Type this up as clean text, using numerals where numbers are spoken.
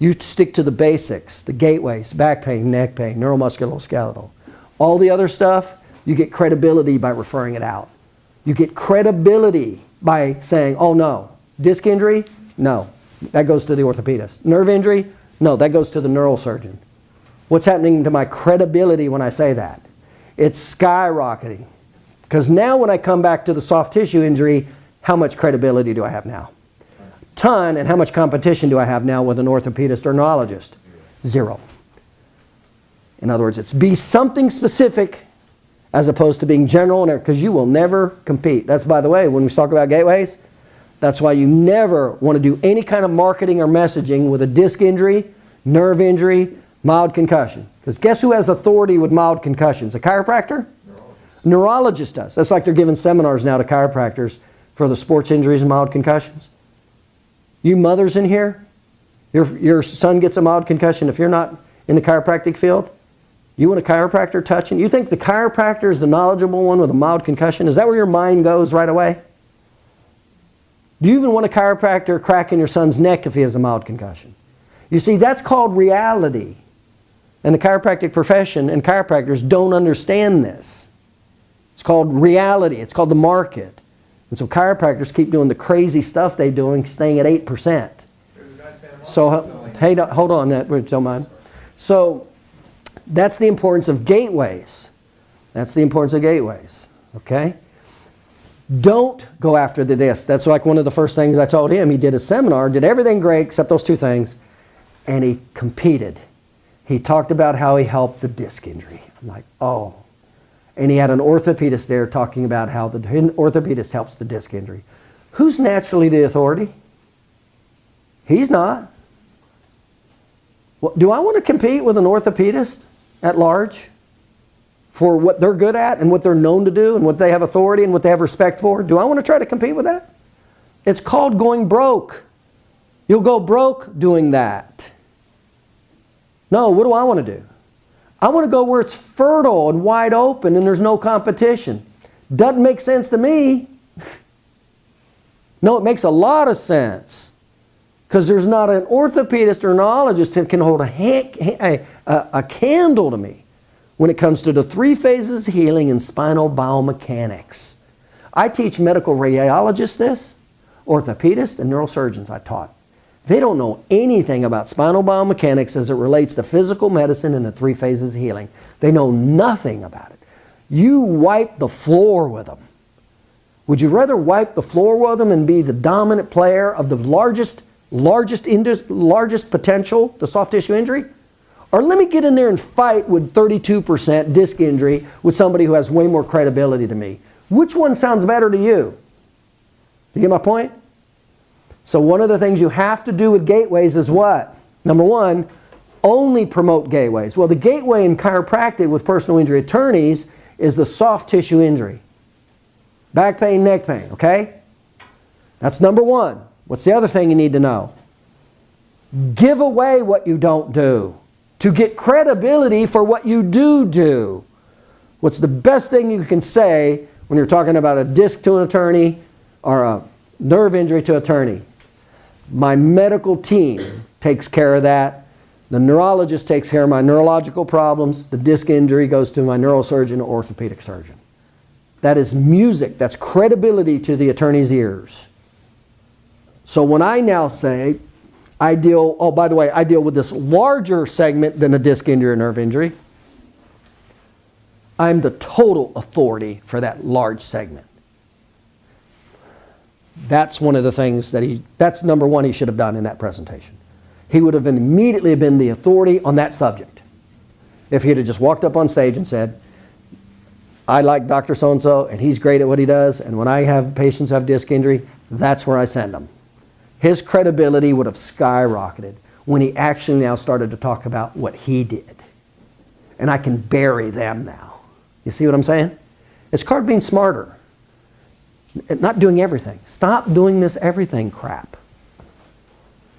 You stick to the basics, the gateways, back pain, neck pain, neuromusculoskeletal. All the other stuff, you get credibility by referring it out. You get credibility by saying, oh no, disc injury? No, that goes to the orthopedist. Nerve injury? No, that goes to the neurosurgeon. What's happening to my credibility when I say that? It's skyrocketing. Because now when I come back to the soft tissue injury, how much credibility do I have now? Ton. And how much competition do I have now with an orthopedist or neurologist? Zero. In other words, it's be something specific as opposed to being general, because you will never compete. That's, by the way, when we talk about gateways, that's why you never want to do any kind of marketing or messaging with a disc injury, nerve injury, mild concussion. Because guess who has authority with mild concussions? A chiropractor? Neurologist does. That's like they're giving seminars now to chiropractors for the sports injuries and mild concussions. You mothers in here, your son gets a mild concussion. If you're not in the chiropractic field, you want a chiropractor touching? You think the chiropractor is the knowledgeable one with a mild concussion? Is that where your mind goes right away? Do you even want a chiropractor cracking your son's neck if he has a mild concussion? You see, that's called reality. And the chiropractic profession and chiropractors don't understand this. It's called reality. It's called the market. And so chiropractors keep doing the crazy stuff they're doing, staying at 8%. So, hey, hold on, don't mind. So, that's the importance of gateways. That's the importance of gateways. Okay? Don't go after the disc. That's like one of the first things I told him. He did a seminar, did everything great except those two things, and he competed. He talked about how he helped the disc injury. I'm like, oh. And he had an orthopedist there talking about how the orthopedist helps the disc injury. Who's naturally the authority? He's not. Well, do I want to compete with an orthopedist at large for what they're good at and what they're known to do and what they have authority and what they have respect for? Do I want to try to compete with that? It's called going broke. You'll go broke doing that. No, what do I want to do? I want to go where it's fertile and wide open and there's no competition. Doesn't make sense to me. No, it makes a lot of sense. Because there's not an orthopedist or neurologist that can hold a candle to me when it comes to the 3 phases of healing and spinal biomechanics. I teach medical radiologists this, orthopedists and neurosurgeons I taught. They don't know anything about spinal biomechanics as it relates to physical medicine and the 3 phases of healing. They know nothing about it. You wipe the floor with them. Would you rather wipe the floor with them and be the dominant player of the largest potential, the soft tissue injury? Or let me get in there and fight with 32% disc injury with somebody who has way more credibility to me. Which one sounds better to you? You get my point? So one of the things you have to do with gateways is what? Number one, only promote gateways. Well, the gateway in chiropractic with personal injury attorneys is the soft tissue injury. Back pain, neck pain, okay? That's number one. What's the other thing you need to know? Give away what you don't do to get credibility for what you do. What's the best thing you can say when you're talking about a disc to an attorney or a nerve injury to an attorney? My medical team takes care of that. The neurologist takes care of my neurological problems. The disc injury goes to my neurosurgeon or orthopedic surgeon. That is music. That's credibility to the attorney's ears. So when I now say, I deal with this larger segment than a disc injury or nerve injury, I'm the total authority for that large segment. That's one of the things that's number one he should have done in that presentation. He would have immediately been the authority on that subject. If he'd have just walked up on stage and said, I like Dr. So-and-so and he's great at what he does, and when I have patients have disc injury, that's where I send them. His credibility would have skyrocketed when he actually now started to talk about what he did. And I can bury them now. You see what I'm saying? It's called being smarter. Not doing everything. Stop doing this everything crap.